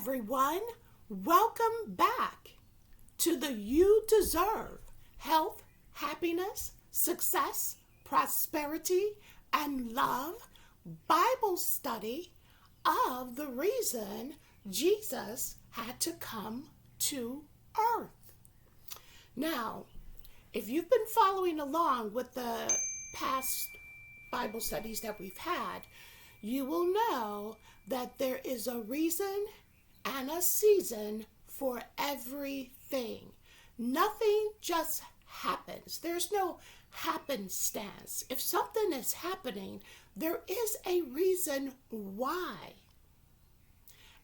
everyone. Welcome back to the You Deserve Health, Happiness, Success, Prosperity, and Love Bible study of the reason Jesus had to come to earth. Now, if you've been following along with the past Bible studies that we've had, you will know that there is a reason and a season for everything. Nothing just happens. There's no happenstance. If something is happening, there is a reason why.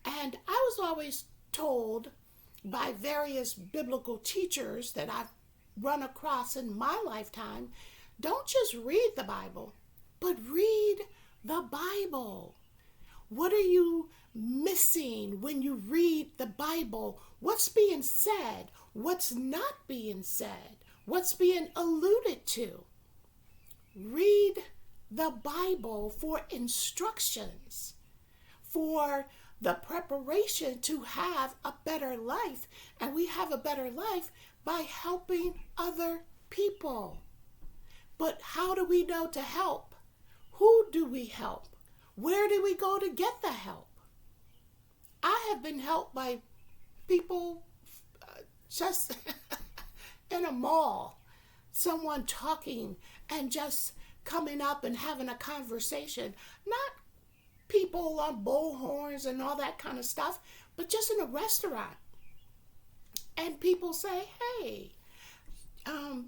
And I was always told by various biblical teachers that I've run across in my lifetime, don't just read the Bible, but read the Bible. What are you missing when you read the Bible? What's being said? What's not being said? What's being alluded to? Read the Bible for instructions, for the preparation to have a better life. And we have a better life by helping other people. But how do we know to help? Who do we help? Where do we go to get the help? I have been helped by people just in a mall, someone talking and just coming up and having a conversation. Not people on bullhorns and all that kind of stuff, but just in a restaurant. And people say, hey,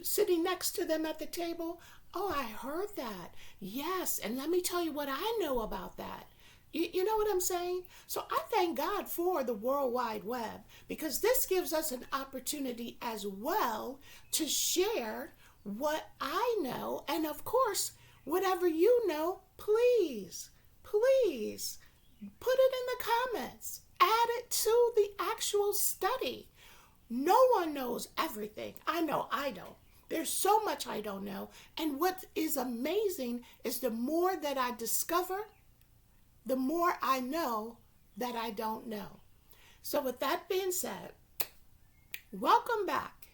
sitting next to them at the table, oh, I heard that. Yes, and let me tell you what I know about that. You know what I'm saying? So I thank God for the World Wide Web, because this gives us an opportunity as well to share what I know. And of course, whatever you know, please put it in the comments. Add it to the actual study. No one knows everything. I know I don't. There's so much I don't know. And what is amazing is the more that I discover, the more I know that I don't know. So with that being said, welcome back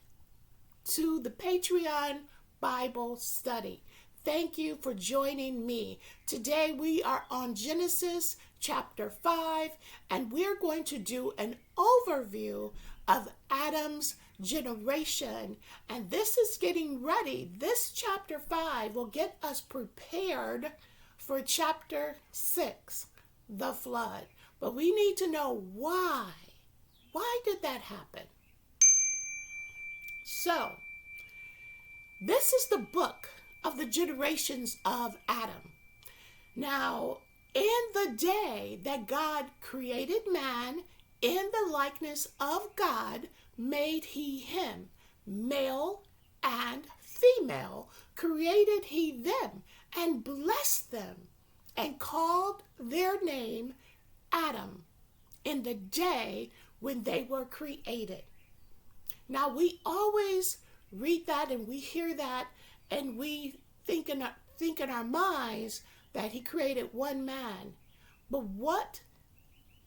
to the Patreon Bible study. Thank you for joining me. Today we are on Genesis chapter 5, and we're going to do an overview of Adam's generation. And this is getting ready. This chapter 5 will get us prepared for chapter 6, the flood. But we need to know why. Why did that happen? So, this is the book of the generations of Adam. Now, in the day that God created man, in the likeness of God made he him, male and female created he them, and blessed them, and called their name Adam in the day when they were created. Now we always read that and we hear that and we think in our minds that he created one man. But what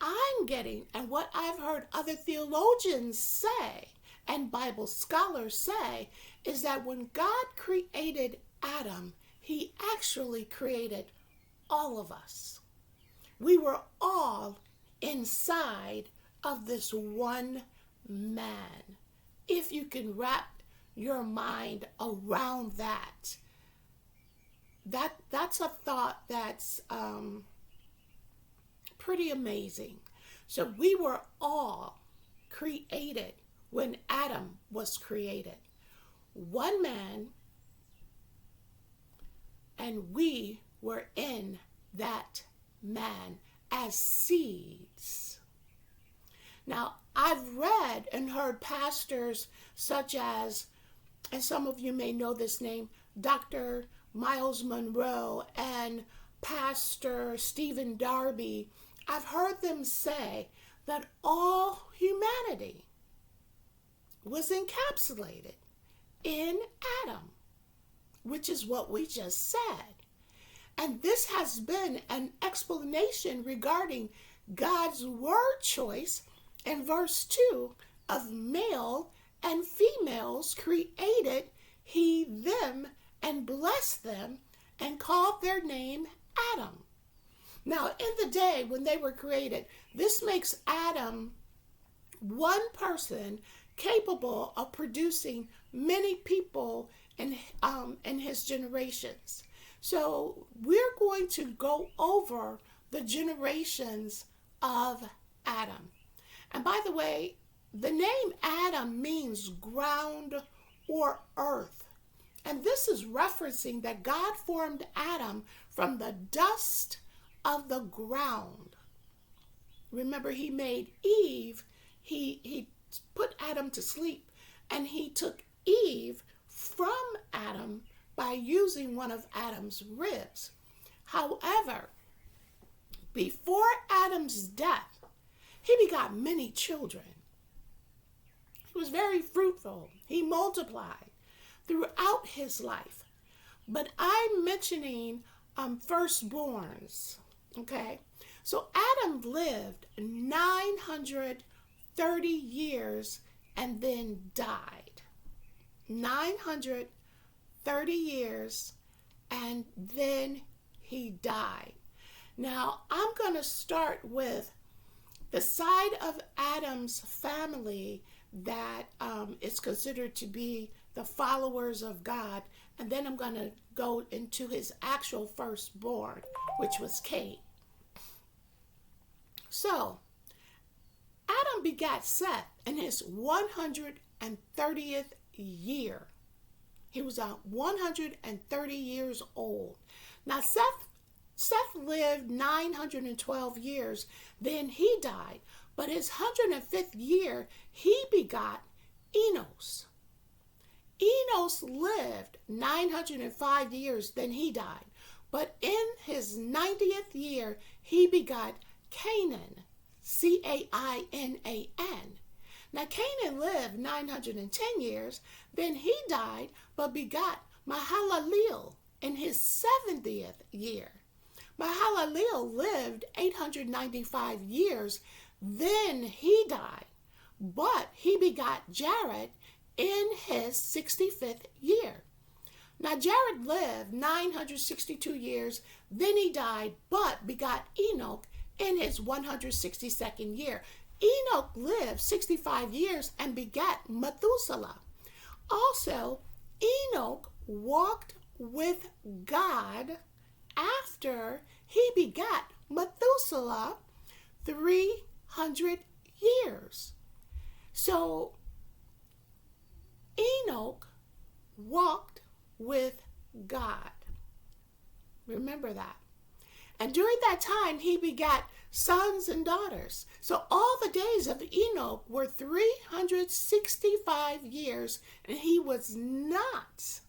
I'm getting, and what I've heard other theologians say and Bible scholars say, is that when God created Adam, he actually created all of us. We were all inside of this one man. If you can wrap your mind around that's a thought that's pretty amazing. So we were all created when Adam was created. One man, and we were in that man as seeds. Now, I've read and heard pastors such as, and some of you may know this name, Dr. Miles Monroe and Pastor Stephen Darby. I've heard them say that all humanity was encapsulated in Adam, which is what we just said. And this has been an explanation regarding God's word choice in verse 2 of male and females created he them and blessed them and called their name Adam. Now, in the day when they were created, this makes Adam one person capable of producing many people in his generations. So we're going to go over the generations of Adam. And by the way, the name Adam means ground or earth. And this is referencing that God formed Adam from the dust of the ground. Remember, he made Eve, he put Adam to sleep, and he took Eve from Adam by using one of Adam's ribs. However, before Adam's death, he begot many children. He was very fruitful. He multiplied throughout his life. But I'm mentioning firstborns, okay? So Adam lived 930 years and then died. 930 years and then he died. Now, I'm going to start with the side of Adam's family that is considered to be the followers of God, and then I'm going to go into his actual firstborn, which was Cain. So, Adam begat Seth in his 130th year. He was 130 years old. Now, Seth lived 912 years, then he died. But his 105th year, he begot Enos. Enos lived 905 years, then he died. But in his 90th year, he begot Canaan, Cainan. Now, Canaan lived 910 years, then he died, but begot Mahalalel in his 70th year. Mahalalel lived 895 years, then he died, but he begot Jared in his 65th year. Now, Jared lived 962 years, then he died, but begot Enoch in his 162nd year. Enoch lived 65 years and begat Methuselah. Also, Enoch walked with God after he begat Methuselah 300 years. So, Enoch walked with God. Remember that. And during that time, he begat sons and daughters. So all the days of Enoch were 365 years, and he was not,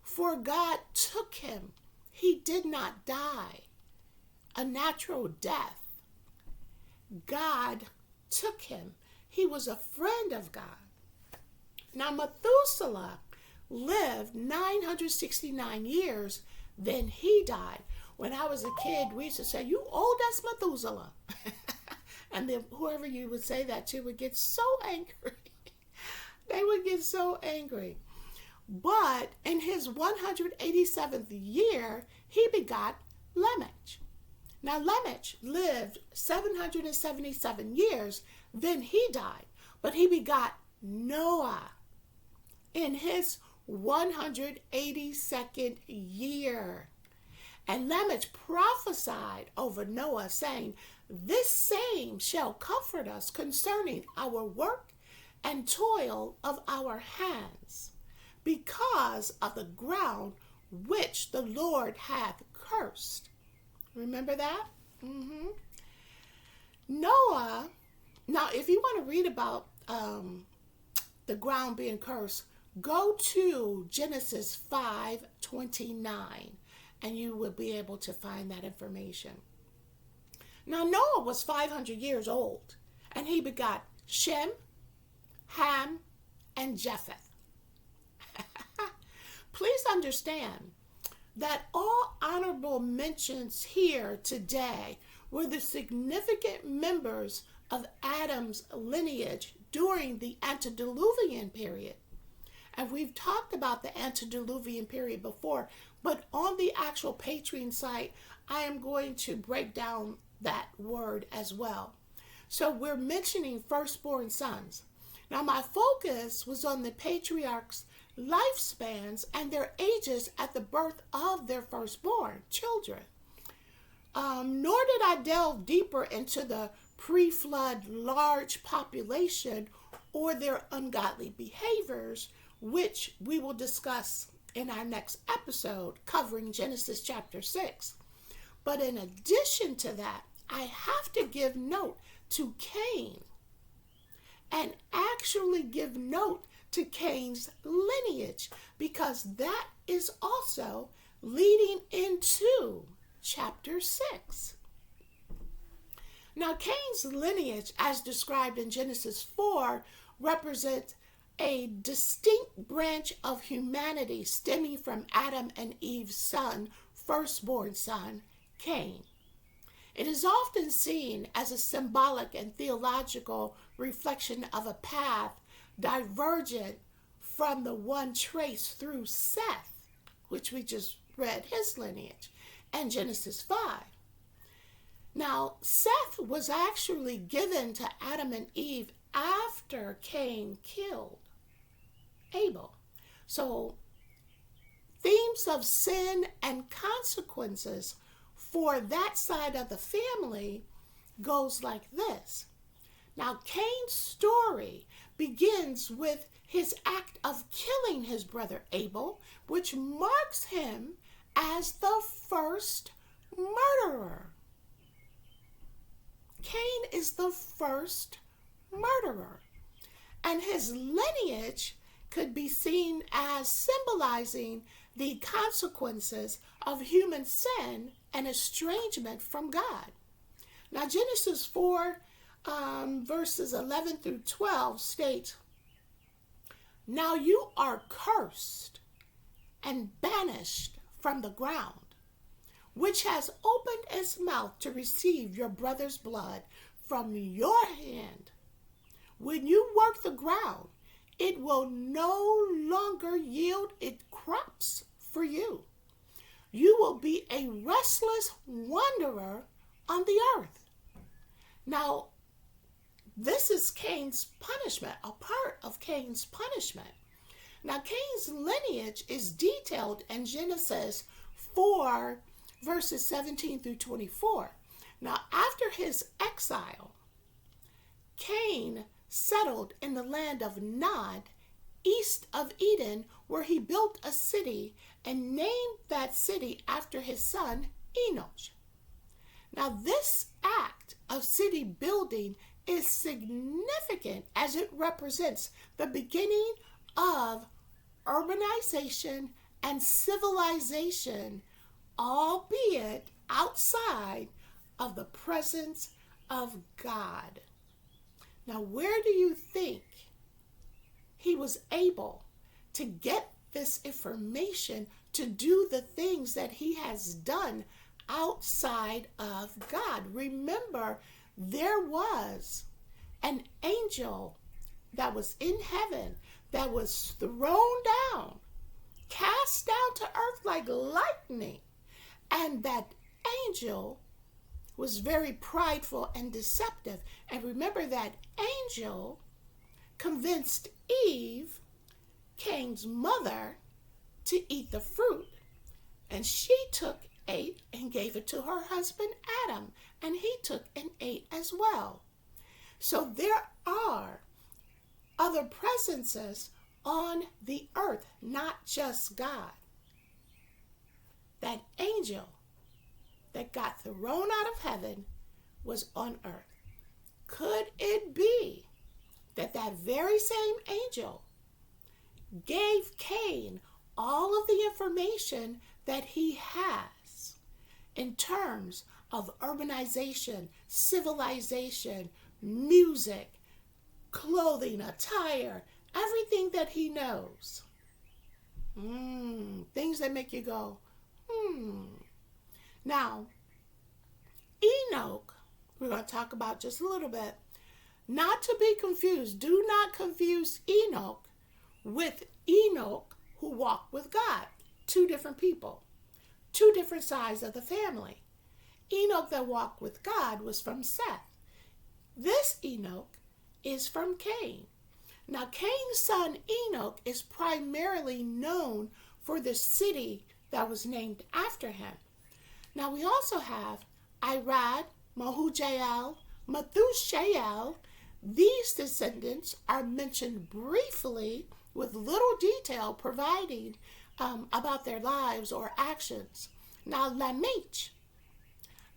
for God took him. He did not die a natural death. God took him. He was a friend of God. Now, Methuselah lived 969 years, then he died. When I was a kid, we used to say, "You old as Methuselah." And then whoever you would say that to would get so angry. They would get so angry. But in his 187th year, he begot Lamech. Now, Lamech lived 777 years, then he died. But he begot Noah in his 182nd year. And Lamech prophesied over Noah, saying, "This same shall comfort us concerning our work and toil of our hands, because of the ground which the Lord hath cursed." Remember that? Noah, now if you want to read about the ground being cursed, go to Genesis 5:29. And you will be able to find that information. Now, Noah was 500 years old, and he begot Shem, Ham, and Japheth. Please understand that all honorable mentions here today were the significant members of Adam's lineage during the antediluvian period. And we've talked about the antediluvian period before, but on the actual Patreon site, I am going to break down that word as well. So we're mentioning firstborn sons. Now my focus was on the patriarchs' lifespans and their ages at the birth of their firstborn children. Nor did I delve deeper into the pre-flood large population or their ungodly behaviors, which we will discuss in our next episode covering Genesis chapter 6. But in addition to that, I have to give note to Cain and actually give note to Cain's lineage, because that is also leading into chapter 6. Now, Cain's lineage, as described in Genesis 4, represents a distinct branch of humanity stemming from Adam and Eve's son, firstborn son, Cain. It is often seen as a symbolic and theological reflection of a path divergent from the one traced through Seth, which we just read his lineage, and Genesis 5. Now, Seth was actually given to Adam and Eve after Cain killed Abel. So, themes of sin and consequences for that side of the family goes like this. Now, Cain's story begins with his act of killing his brother Abel, which marks him as the first murderer. Cain is the first murderer, and his lineage could be seen as symbolizing the consequences of human sin and estrangement from God. Now, Genesis 4, verses 11 through 12 states, "Now you are cursed and banished from the ground, which has opened its mouth to receive your brother's blood from your hand. When you work the ground, it will no longer yield its crops for you. You will be a restless wanderer on the earth." Now, this is Cain's punishment, a part of Cain's punishment. Now, Cain's lineage is detailed in Genesis 4, verses 17 through 24. Now, after his exile, Cain settled in the land of Nod, east of Eden, where he built a city and named that city after his son Enoch. Now, this act of city building is significant as it represents the beginning of urbanization and civilization, albeit outside of the presence of God. Now, where do you think he was able to get this information to do the things that he has done outside of God? Remember, there was an angel that was in heaven that was thrown down, cast down to earth like lightning, and that angel was very prideful and deceptive. And remember, that angel convinced Eve, Cain's mother, to eat the fruit. And she ate and gave it to her husband Adam, and he took and ate as well. So there are other presences on the earth, not just God. That angel that got thrown out of heaven was on earth. Could it be that that very same angel gave Cain all of the information that he has in terms of urbanization, civilization, music, clothing, attire, everything that he knows? Things that make you go, Now, Enoch, we're going to talk about just a little bit, not to be confused. Do not confuse Enoch with Enoch who walked with God. Two different people, two different sides of the family. Enoch that walked with God was from Seth. This Enoch is from Cain. Now, Cain's son Enoch is primarily known for the city that was named after him. Now, we also have Irad, Mahujael, Methushael. These descendants are mentioned briefly with little detail providing about their lives or actions. Now, Lamech,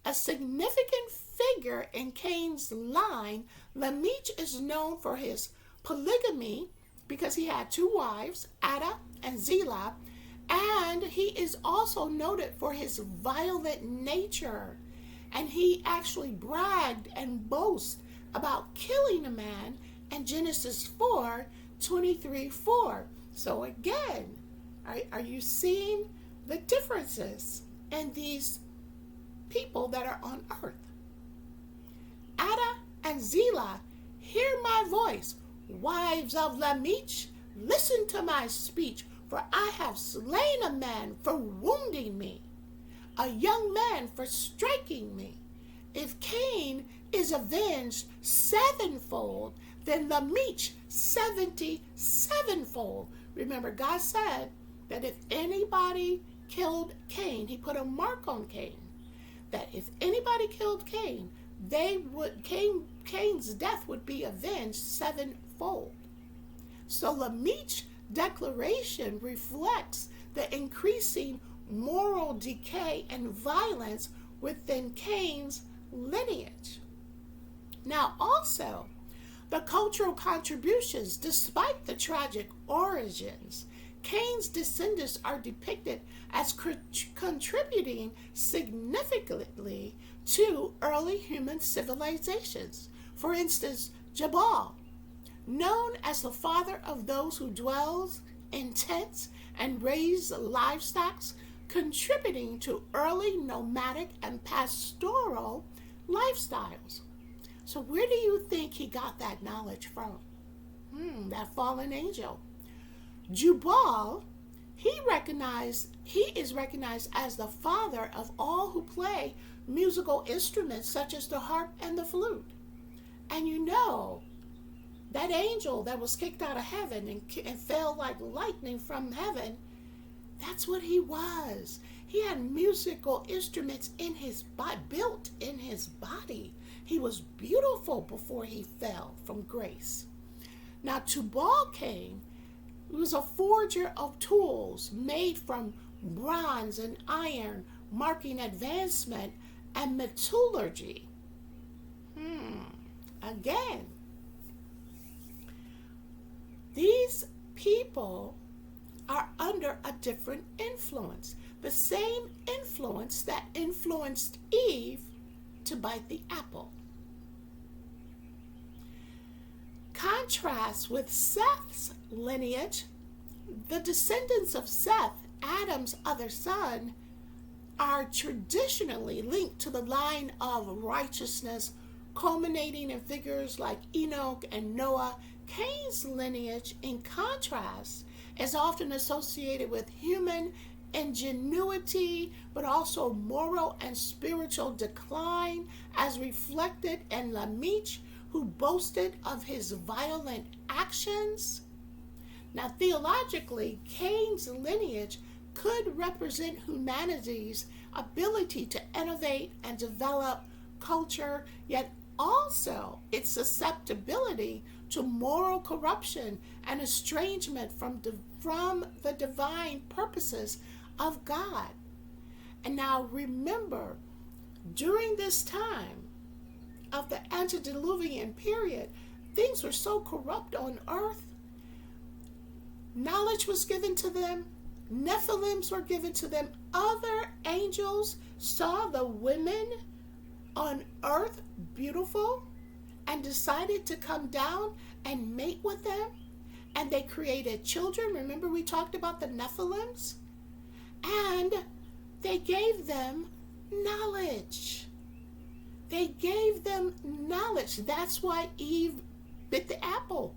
a significant figure in Cain's line, Lamech is known for his polygamy because he had two wives, Ada and Zillah, and he is also noted for his violent nature. And he actually bragged and boasted about killing a man in Genesis 4:23-4. So again, are you seeing the differences in these people that are on earth? Ada and Zillah, hear my voice. Wives of Lamech, listen to my speech, for I have slain a man for wounding me, a young man for striking me. If Cain is avenged sevenfold, then Lamech 77-fold. Remember, God said that if anybody killed Cain, he put a mark on Cain, that if anybody killed Cain, Cain's death would be avenged sevenfold. So Lamech's declaration reflects the increasing moral decay and violence within Cain's lineage. Now also, the cultural contributions, despite the tragic origins, Cain's descendants are depicted as contributing significantly to early human civilizations. For instance, Jabal, known as the father of those who dwells in tents and raise livestock, contributing to early nomadic and pastoral lifestyles. So where do you think he got that knowledge from? That fallen angel. Jubal, he is recognized as the father of all who play musical instruments such as the harp and the flute. And you know, that angel that was kicked out of heaven and fell like lightning from heaven, that's what he was. He had musical instruments in his body, built in his body. He was beautiful before he fell from grace. Now, Tubal Cain, he was a forger of tools made from bronze and iron, marking advancement and metallurgy. Again, these people are under a different influence. The same influence that influenced Eve to bite the apple. Contrast with Seth's lineage, the descendants of Seth, Adam's other son, are traditionally linked to the line of righteousness, culminating in figures like Enoch and Noah. Cain's lineage, in contrast, is often associated with human ingenuity, but also moral and spiritual decline, as reflected in Lamech, who boasted of his violent actions. Now, theologically, Cain's lineage could represent humanity's ability to innovate and develop culture, yet also its susceptibility to moral corruption and estrangement from the divine purposes of God. And now remember, during this time of the antediluvian period, things were so corrupt on earth. Knowledge was given to them. Nephilims were given to them. Other angels saw the women on earth beautiful and decided to come down and mate with them. And they created children. Remember, we talked about the Nephilims? And they gave them knowledge. They gave them knowledge. That's why Eve bit the apple,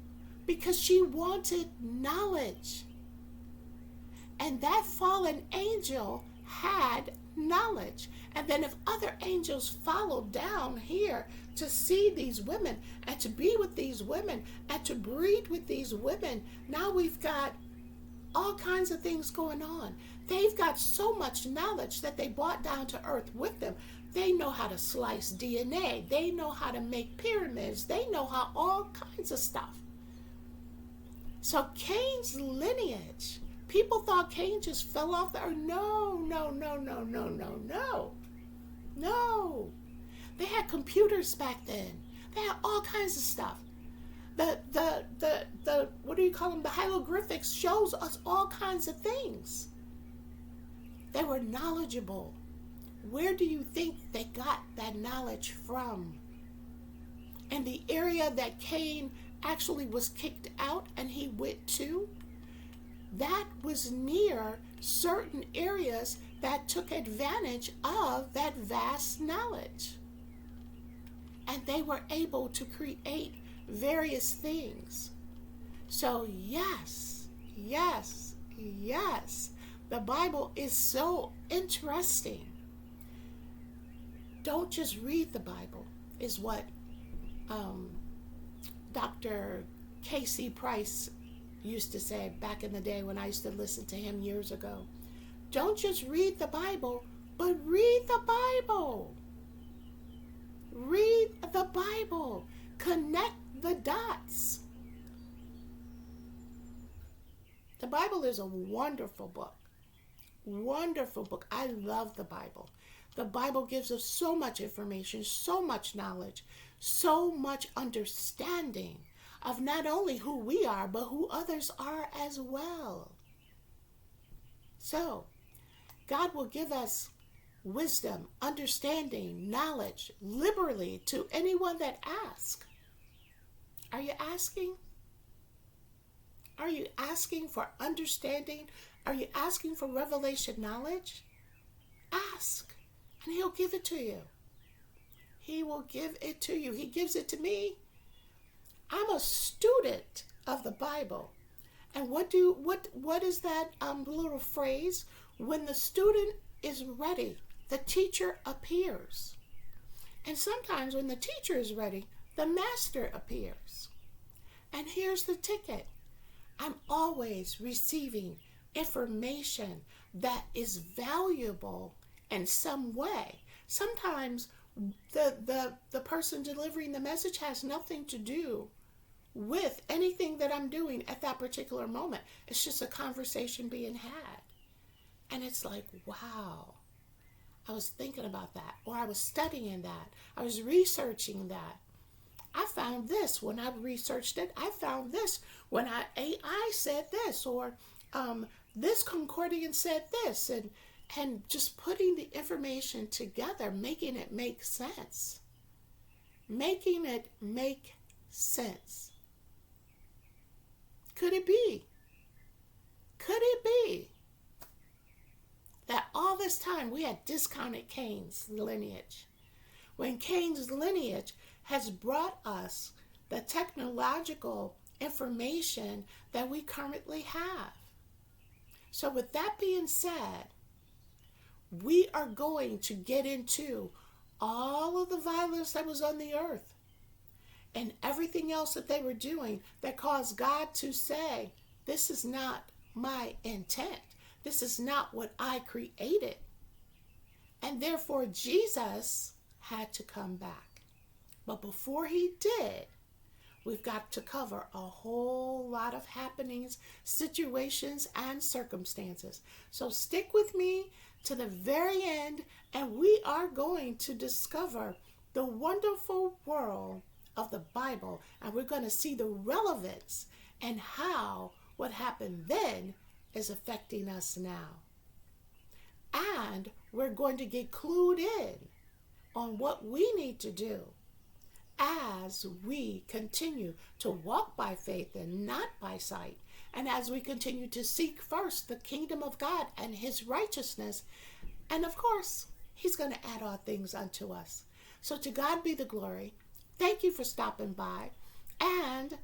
because she wanted knowledge. And that fallen angel had knowledge. And then if other angels followed down here to see these women and to be with these women and to breed with these women, now we've got all kinds of things going on. They've got so much knowledge that they brought down to earth with them. They know how to slice DNA. They know how to make pyramids. They know how all kinds of stuff. So Cain's lineage, people thought Cain just fell off the earth. No, no, no, no, no, no, no. No. They had computers back then. They had all kinds of stuff. The what do you call them? The hieroglyphics shows us all kinds of things. They were knowledgeable. Where do you think they got that knowledge from? And the area that Cain actually was kicked out and he went to, that was near certain areas that took advantage of that vast knowledge. And they were able to create various things. So yes, yes, yes, the Bible is so interesting. Don't just read the Bible, is what Dr. Casey Price used to say back in the day when I used to listen to him years ago. Don't just read the Bible, but read the Bible. Read the Bible. Connect the dots. The Bible is a wonderful book. Wonderful book. I love the Bible. The Bible gives us so much information, so much knowledge, so much understanding of not only who we are, but who others are as well. So, God will give us wisdom, understanding, knowledge, liberally to anyone that asks. Are you asking? Are you asking for understanding? Are you asking for revelation knowledge? Ask, and He'll give it to you. He will give it to you. He gives it to me. I'm a student of the Bible. And what is that little phrase? When the student is ready, the teacher appears. And sometimes when the teacher is ready, the master appears. And here's the ticket. I'm always receiving information that is valuable in some way. Sometimes the person delivering the message has nothing to do with anything that I'm doing at that particular moment. It's just a conversation being had. And it's like, wow, I was thinking about that, or I was studying that, I was researching that. I found this when I researched it. I found this when AI said this, or this Concordian said this, and just putting the information together, making it make sense. Making it make sense. Could it be? Could it be that all this time we had discounted Cain's lineage, when Cain's lineage has brought us the technological information that we currently have? So with that being said, we are going to get into all of the violence that was on the earth and everything else that they were doing that caused God to say, this is not my intent. This is not what I created. And therefore, Jesus had to come back. But before he did, we've got to cover a whole lot of happenings, situations, and circumstances. So stick with me to the very end, and we are going to discover the wonderful world of the Bible, and we're going to see the relevance and how what happened then is affecting us now. And we're going to get clued in on what we need to do as we continue to walk by faith and not by sight, and as we continue to seek first the kingdom of God and his righteousness. And of course, he's going to add all things unto us. So to God be the glory. Thank you for stopping by. And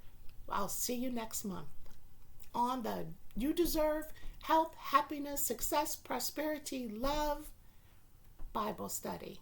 I'll see you next month on the You Deserve Health, Happiness, Success, Prosperity, Love Bible Study.